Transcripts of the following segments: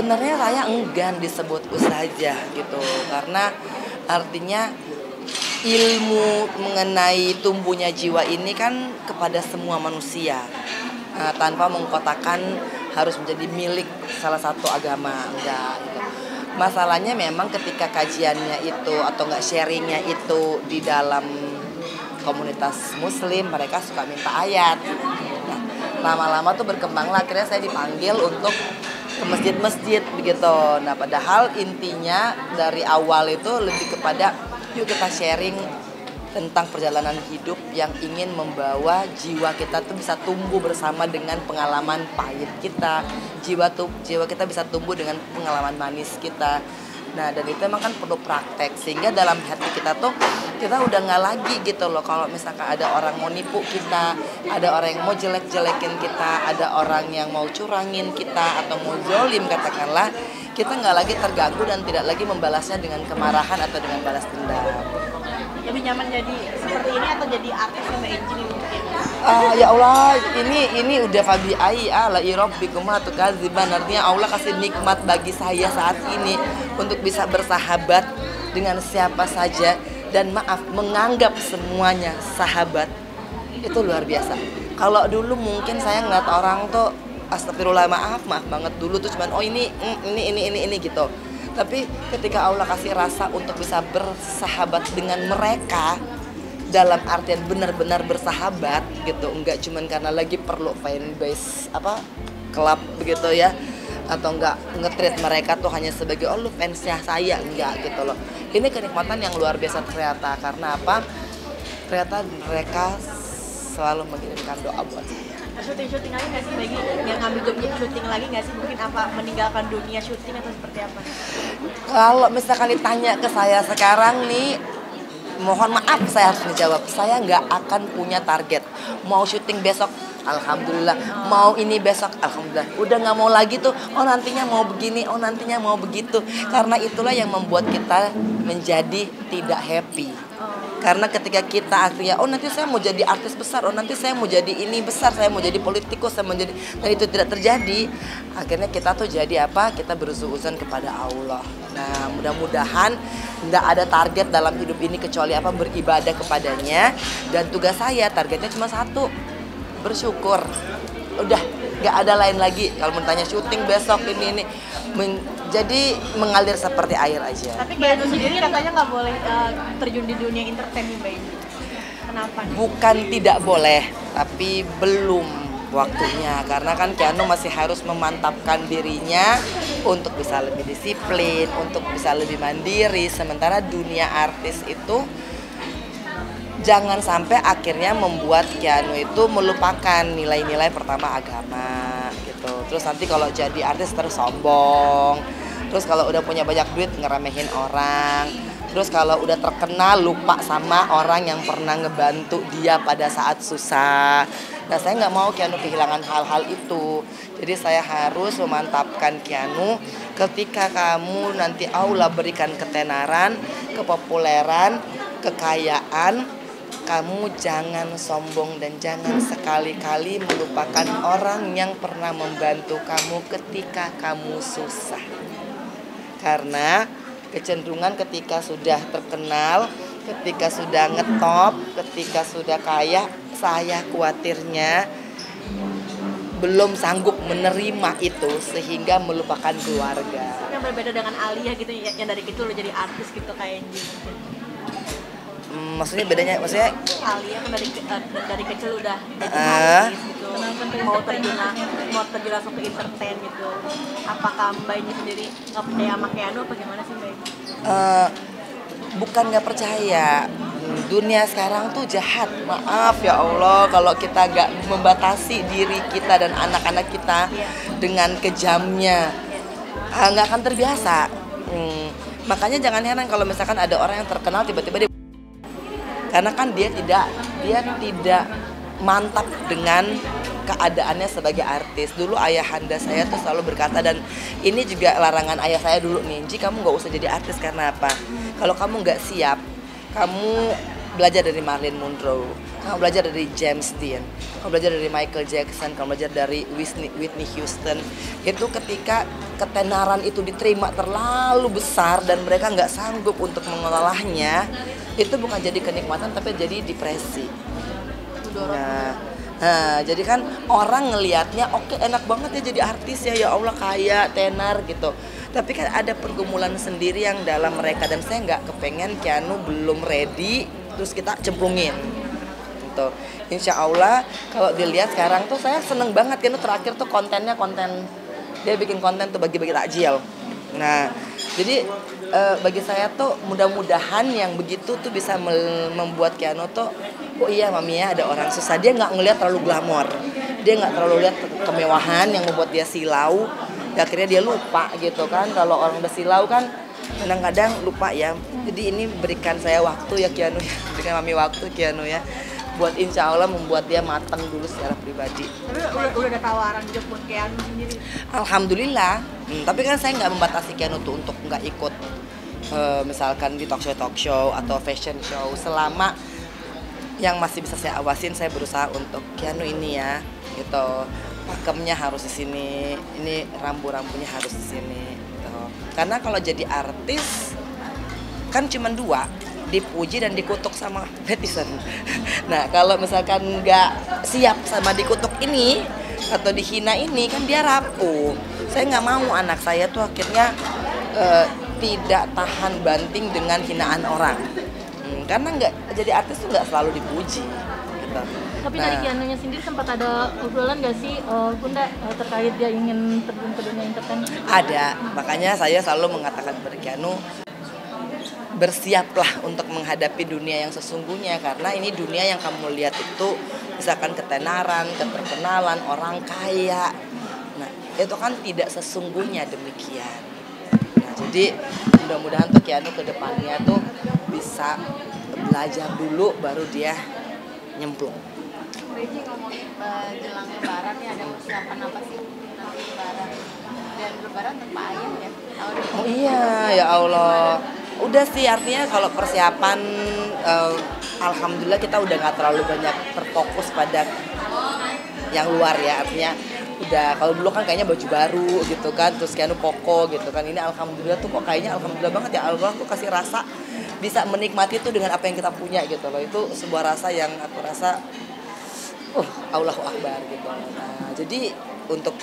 Sebenarnya saya enggan disebut ustazah gitu, karena artinya ilmu mengenai tumbuhnya jiwa ini kan kepada semua manusia, tanpa mengkotakan harus menjadi milik salah satu agama, enggak gitu. Masalahnya memang ketika kajiannya itu atau enggak sharingnya itu di dalam komunitas muslim, mereka suka minta ayat. Nah, lama-lama tuh berkembanglah, akhirnya saya dipanggil untuk ke masjid-masjid begitu. Nah, padahal intinya dari awal itu lebih kepada yuk kita sharing tentang perjalanan hidup yang ingin membawa jiwa kita tuh bisa tumbuh bersama dengan pengalaman pahit kita. Jiwa kita bisa tumbuh dengan pengalaman manis kita. Nah, dan itu emang kan perlu praktek, sehingga dalam hati kita tuh kita udah nggak lagi gitu loh kalau misalkan ada orang mau nipu kita, ada orang yang mau jelek-jelekin kita, ada orang yang mau curangin kita atau mau zolim katakanlah, kita nggak lagi terganggu dan tidak lagi membalasnya dengan kemarahan atau dengan balas dendam. Lebih nyaman jadi seperti ini atau jadi artis sama Angie mungkin? Ya Allah, ini udah fabi ai ala irabbikum tukadziban. Artinya Allah kasih nikmat bagi saya saat ini untuk bisa bersahabat dengan siapa saja dan maaf menganggap semuanya sahabat. Itu luar biasa. Kalau dulu mungkin saya ngeliat orang tuh astagfirullah, maaf banget dulu tuh cuman oh ini gitu. Tapi ketika Allah kasih rasa untuk bisa bersahabat dengan mereka dalam artian benar-benar bersahabat gitu, enggak cuman karena lagi perlu fanbase klub begitu ya, atau enggak nge-treat mereka tuh hanya sebagai oh lu fansnya saya, enggak gitu loh. Ini kenikmatan yang luar biasa ternyata, karena apa? Ternyata mereka selalu mengirimkan doa buat saya. Syuting lagi nggak sih lagi? Yang ngambil jobnya syuting lagi nggak sih? Mungkin apa meninggalkan dunia syuting atau seperti apa? Kalau misalkan ditanya ke saya sekarang nih, mohon maaf saya harus menjawab, saya nggak akan punya target. Mau syuting besok, alhamdulillah. Mau ini besok, alhamdulillah. Udah nggak mau lagi tuh, oh nantinya mau begini, oh nantinya mau begitu. Karena itulah yang membuat kita menjadi tidak happy. Karena ketika kita akhirnya, oh nanti saya mau jadi artis besar, oh nanti saya mau jadi ini besar, saya mau jadi politikus, saya mau jadi, dan itu tidak terjadi. Akhirnya kita tuh jadi apa? Kita beruzuuzon kepada Allah. Nah, mudah-mudahan tidak ada target dalam hidup ini kecuali apa? Beribadah kepadanya. Dan tugas saya targetnya cuma satu, bersyukur. Udah, nggak ada lain lagi. Kalau bertanya syuting besok ini. Jadi mengalir seperti air aja. Tapi Mbak Anu sendiri katanya nggak boleh terjun di dunia entertain Mbak Anu. Kenapa nih? Bukan tidak boleh, tapi belum waktunya. Karena kan Keanu masih harus memantapkan dirinya untuk bisa lebih disiplin, untuk bisa lebih mandiri. Sementara dunia artis itu jangan sampai akhirnya membuat Keanu itu melupakan nilai-nilai pertama agama gitu. Terus nanti kalau jadi artis terus sombong. Terus kalau udah punya banyak duit ngeremehin orang. Terus kalau udah terkenal lupa sama orang yang pernah ngebantu dia pada saat susah. Nah, saya nggak mau Keanu kehilangan hal-hal itu. Jadi saya harus memantapkan Keanu, ketika kamu nanti Allah berikan ketenaran, kepopuleran, kekayaan, kamu jangan sombong dan jangan sekali-kali melupakan orang yang pernah membantu kamu ketika kamu susah. Karena kecenderungan ketika sudah terkenal, ketika sudah ngetop, ketika sudah kaya, saya khawatirnya belum sanggup menerima itu sehingga melupakan keluarga. Yang berbeda dengan Alia gitu, yang dari kecil lo jadi artis gitu kayak Angie. Maksudnya bedanya, Alia kan dari kecil udah jadi artis gitu, mau terjun langsung ke entertain gitu. Apakah Mbak Ini sendiri nggak percaya sama Keanu apa gimana sih Mbak Ini? Bukan nggak percaya, dunia sekarang tuh jahat. Maaf ya Allah kalau kita nggak membatasi diri kita dan anak-anak kita dengan kejamnya, nggak akan terbiasa. Makanya jangan heran kalau misalkan ada orang yang terkenal tiba-tiba dia, karena kan dia tidak mantap dengan keadaannya sebagai artis. Dulu ayahanda saya tuh selalu berkata, dan ini juga larangan ayah saya dulu nih, Ji kamu nggak usah jadi artis. Karena apa? Kalau kamu nggak siap, kamu belajar dari Marilyn Monroe, kamu belajar dari James Dean, kamu belajar dari Michael Jackson, kamu belajar dari Whitney Houston. Itu ketika ketenaran itu diterima terlalu besar dan mereka nggak sanggup untuk mengelolanya, itu bukan jadi kenikmatan tapi jadi depresi. Nah, jadi kan orang ngelihatnya oke, enak banget ya jadi artis ya Allah, kaya, tenar gitu. Tapi kan ada pergumulan sendiri yang dalam mereka, dan saya nggak kepengen Keanu belum ready terus kita cemplungin gitu. Insya Allah kalau dilihat sekarang tuh saya seneng banget. Keanu terakhir tuh kontennya dia bikin konten tuh bagi-bagi takjil. Nah jadi bagi saya tuh mudah-mudahan yang begitu tuh bisa membuat Keanu tuh oh iya mami ya ada orang susah. Dia nggak ngelihat terlalu glamor, dia nggak terlalu lihat kemewahan yang membuat dia silau. Ya, akhirnya dia lupa gitu kan. Kalau orang udah silau kan kadang-kadang lupa ya. Jadi ini berikan saya waktu ya Keanu ya, berikan mami waktu Keanu ya, buat insya Allah membuat dia matang dulu secara pribadi. Tapi udah ada tawaran job buat Keanu sendiri? Alhamdulillah. Tapi kan saya nggak membatasi Keanu tuh untuk nggak ikut misalkan di talk show atau fashion show. Selama yang masih bisa saya awasin, saya berusaha untuk Keanu ini ya gitu. Pakemnya harus di sini, ini rambu-rambunya harus di sini gitu. Karena kalau jadi artis kan cuma dua, dipuji dan dikutuk sama netizen. Nah kalau misalkan nggak siap sama dikutuk ini atau dihina ini kan dia rapuh. Saya nggak mau anak saya tuh akhirnya tidak tahan banting dengan hinaan orang. Karena nggak jadi artis tuh nggak selalu dipuji gitu. Tapi dari Keanu-nya sendiri sempat ada obrolan nggak sih Bunda terkait dia ingin terjun ke dunia entertain? Ada, makanya saya selalu mengatakan kepada Keanu, bersiaplah untuk menghadapi dunia yang sesungguhnya. Karena ini dunia yang kamu lihat itu misalkan ketenaran, keterkenalan, orang kaya. Nah itu kan tidak sesungguhnya demikian. Nah jadi mudah-mudahan tuh Keanu ke depannya tuh bisa belajar dulu baru dia nyemplung. Beji ngomongin jelang lebaran nih, ada persiapan apa sih nanti lebaran? Dan lebaran tanpa ayam ya? Oh iya, ya Allah. Udah sih, artinya kalau persiapan alhamdulillah kita udah nggak terlalu banyak terfokus pada yang luar ya. Artinya udah, kalau dulu kan kayaknya baju baru gitu kan, terus Keanu koko gitu kan. Ini alhamdulillah tuh kok kayaknya alhamdulillah banget ya Allah tuh kasih rasa bisa menikmati itu dengan apa yang kita punya gitu loh. Itu sebuah rasa yang aku rasa Allahu Akbar gitu. Nah, jadi untuk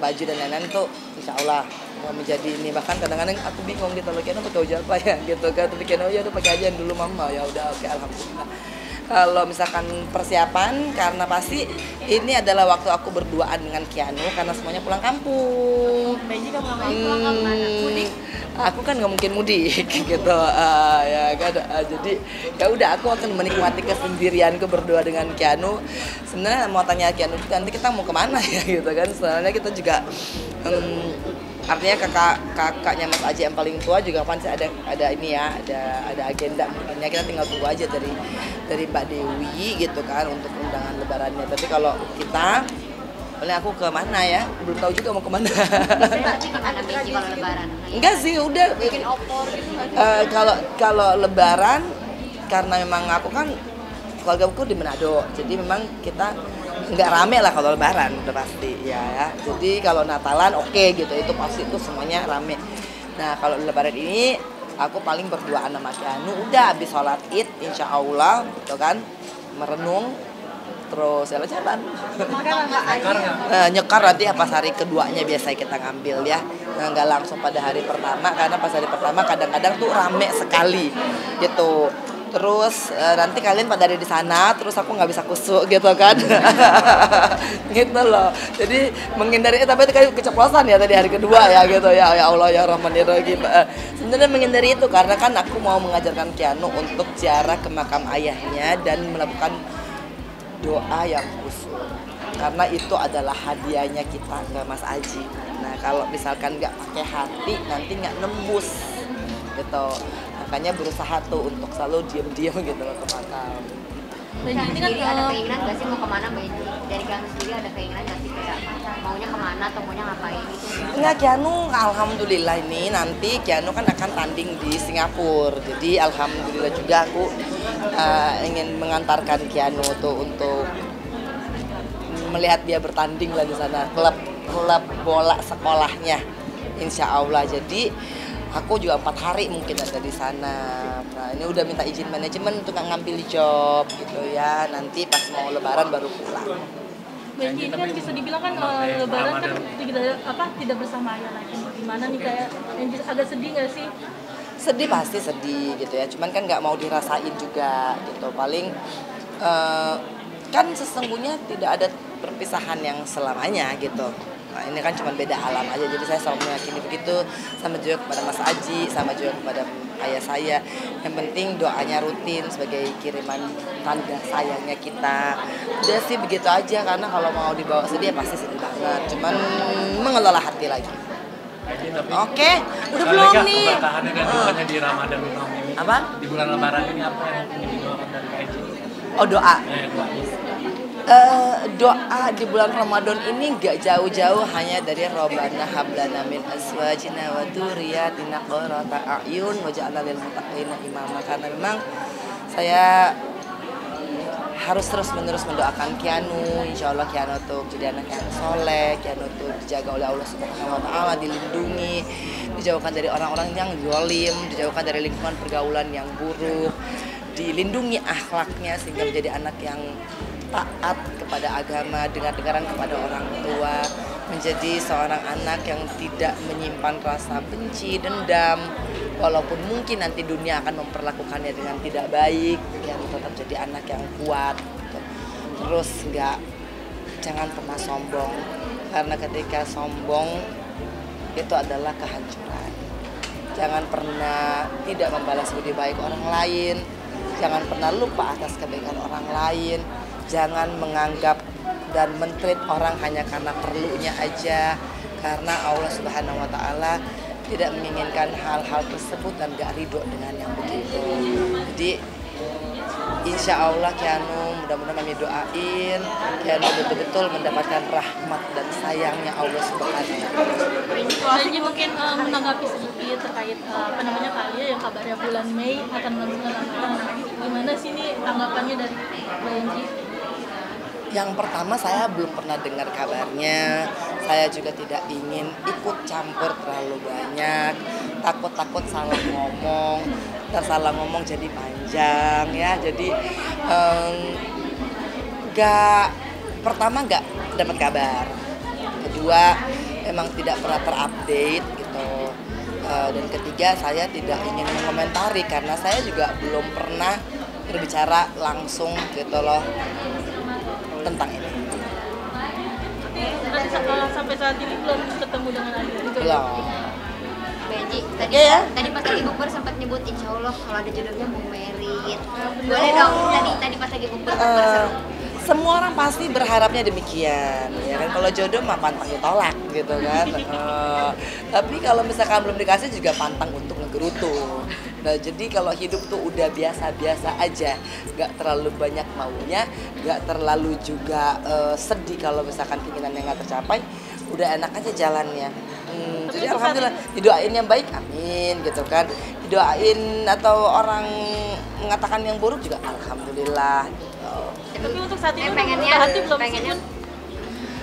baju dan lain-lain tuh insya Allah mau menjadi ini. Bahkan kadang-kadang aku bingung gitu loh, Keanu pakai baju apa ya gitu kan. Tapi Keanu ya udah pakai aja dulu mama, ya udah oke, alhamdulillah. Kalau misalkan persiapan, karena pasti ini adalah waktu aku berduaan dengan Keanu karena semuanya pulang kampung. Beji kamu pulang kampung mudik? Aku kan nggak mungkin mudik gitu ya kan. Jadi ya udah, aku akan menikmati kesendirianku berdua dengan Keanu. Sebenarnya mau tanya Keanu nanti kita mau kemana ya gitu kan. Soalnya kita juga artinya kakaknya Mas Aji yang paling tua juga pasti ada ini ya, ada agenda mungkinnya. Kita tinggal tunggu aja dari Mbak Dewi gitu kan untuk undangan lebarannya. Tapi kalau kita, oleh aku ke mana ya, belum tahu juga mau kemana. Nanti kemana Beji kalau lebaran? Enggak sih, udah Bikin opor gitu nggak sih? Kalau lebaran, karena memang aku kan keluarga aku di Manado, jadi memang kita nggak rame lah kalau lebaran, udah pasti ya. Jadi kalau Natalan oke gitu, itu pasti itu semuanya rame. Nah kalau lebaran ini aku paling berduaan sama Keanu, udah habis sholat Id insya Allah gitu kan, merenung terus jalan-jalan. Nyekar nanti pas hari keduanya biasa kita ngambil ya. Nah, nggak langsung pada hari pertama, karena pas hari pertama kadang-kadang tuh rame sekali gitu. Terus nanti kalian pada ada di sana, terus aku nggak bisa kusuk gitu kan. Gitu loh. Jadi menghindari, tapi itu kayak keceplosan ya tadi hari kedua ya gitu ya. Ya Allah ya Rahman ya Rahim. Sebenarnya menghindari itu karena kan aku mau mengajarkan Keanu untuk ziarah ke makam ayahnya dan melakukan doa yang khusyuk, karena itu adalah hadiahnya kita ke Mas Aji. Nah kalau misalkan nggak pakai hati nanti nggak nembus gitu. Makanya berusaha tuh untuk selalu diam-diam gitu loh ke makam. Beji sendiri ada keinginan nggak sih mau kemana Beji? Dari Keanu sendiri ada keinginan nggak sih kayak maunya kemana atau maunya ngapain gitu? Enggak, Keanu alhamdulillah ini nanti Keanu kan akan tanding di Singapura. Jadi alhamdulillah juga aku ingin mengantarkan Keanu tuh untuk melihat dia bertanding lah di sana, klub bola sekolahnya, insya Allah. Jadi aku juga 4 hari mungkin ada di sana. Nah ini udah minta izin manajemen untuk ngambil job gitu ya. Nanti pas mau Lebaran baru pulang. Benji, ini kan bisa dibilang kan Lebaran kan tidak bersama ayah lagi. Gimana nih kayak Benji, agak sedih nggak sih? Sedih pasti sedih gitu ya. Cuman kan nggak mau dirasain juga gitu. Paling kan sesungguhnya tidak ada perpisahan yang selamanya gitu. Nah ini kan cuma beda alam aja, jadi saya selalu meyakini begitu, sama juga kepada Mas Aji, sama juga kepada ayah saya. Yang penting doanya rutin sebagai kiriman tanda sayangnya kita. Udah sih begitu aja, karena kalau mau dibawa sedih ya pasti sedih banget, cuman mengelola hati lagi. Oke, udah belum nih? Keberkahannya dan dukanya di Ramadan tahun ini. Apa? Di bulan Lebaran ini apa yang ingin didoakan dari Aji? Oh doa. Doa di bulan Ramadan ini gak jauh-jauh hanya dari Robbana hablana min azwajina wa dzurriyyatina qurrata a'yun waj'alna lil muttaqina imama, karena memang saya harus terus-menerus mendoakan Keanu. Insya Allah Keanu tuh jadi anak yang soleh, Keanu tuh dijaga oleh Allah Subhanahu Wa Taala, dilindungi, dijauhkan dari orang-orang yang zalim, dijauhkan dari lingkungan pergaulan yang buruk, dilindungi akhlaknya sehingga menjadi anak yang taat kepada agama, dengar-dengaran kepada orang tua, menjadi seorang anak yang tidak menyimpan rasa benci, dendam, walaupun mungkin nanti dunia akan memperlakukannya dengan tidak baik, yang tetap jadi anak yang kuat gitu. Terus jangan pernah sombong, karena ketika sombong itu adalah kehancuran. Jangan pernah tidak membalas budi baik orang lain, jangan pernah lupa atas kebaikan orang lain. Jangan menganggap dan men-treat orang hanya karena perlunya aja, karena Allah Subhanahu Wa Taala tidak menginginkan hal-hal tersebut dan gak ridho dengan yang begitu. Jadi insya Allah Keanu, mudah-mudahan kami doain Keanu betul-betul mendapatkan rahmat dan sayangnya Allah Subhanahu Wa Taala. Benji mungkin menanggapi sedikit terkait kalian yang kabarnya bulan Mei akan melakukan gimana sih nih tanggapannya dari Benji? Yang pertama, saya belum pernah dengar kabarnya. Saya juga tidak ingin ikut campur terlalu banyak. Takut salah ngomong. Salah ngomong jadi panjang ya. Jadi pertama nggak dapat kabar. Kedua, emang tidak pernah terupdate gitu. Dan ketiga, saya tidak ingin mengomentari karena saya juga belum pernah berbicara langsung gitu loh tentang ini. Sampai saat ini belum ketemu dengan Adi. Belum. Benji, ya? tadi pas lagi bukber sempat nyebut insya Allah kalau ada jodohnya mau merit. Boleh dong, tadi pas lagi bukber seru. Semua orang pasti berharapnya demikian, ya kan? Kalau jodoh mah pantang ditolak gitu kan. Tapi kalau misalkan belum dikasih juga pantang untuk ngegerutu. Nah jadi kalau hidup tuh udah biasa-biasa aja, gak terlalu banyak maunya, gak terlalu juga sedih kalau misalkan keinginannya gak tercapai, udah enak aja jalannya. Jadi alhamdulillah didoain yang baik, amin gitu kan. Didoain atau orang mengatakan yang buruk juga alhamdulillah. Tapi untuk saat ini pengennya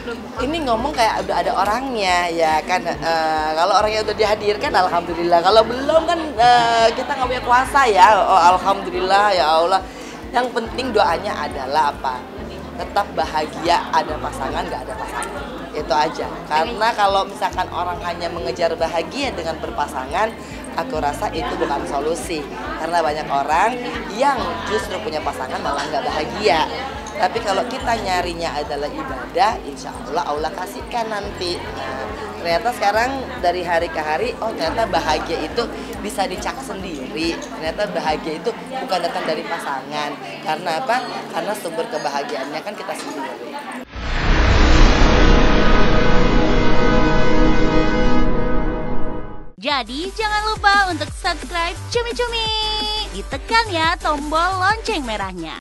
belum. Ini ngomong kayak udah ada orangnya ya kan. Kalau orangnya udah dihadirkan alhamdulillah. Kalau belum kan kita nggak punya kuasa ya. Oh, alhamdulillah ya Allah. Yang penting doanya adalah apa? Tetap bahagia, ada pasangan nggak ada pasangan. Itu aja. Karena kalau misalkan orang hanya mengejar bahagia dengan berpasangan, aku rasa itu bukan solusi. Karena banyak orang yang justru punya pasangan malah nggak bahagia. Tapi kalau kita nyarinya adalah ibadah, insya Allah Allah kasihkan nanti. Nah, ternyata sekarang dari hari ke hari, oh ternyata bahagia itu bisa dicak sendiri. Ternyata bahagia itu bukan datang dari pasangan. Karena apa? Karena sumber kebahagiaannya kan kita sendiri. Jadi jangan lupa untuk subscribe Cumi Cumi. Ditekan ya tombol lonceng merahnya.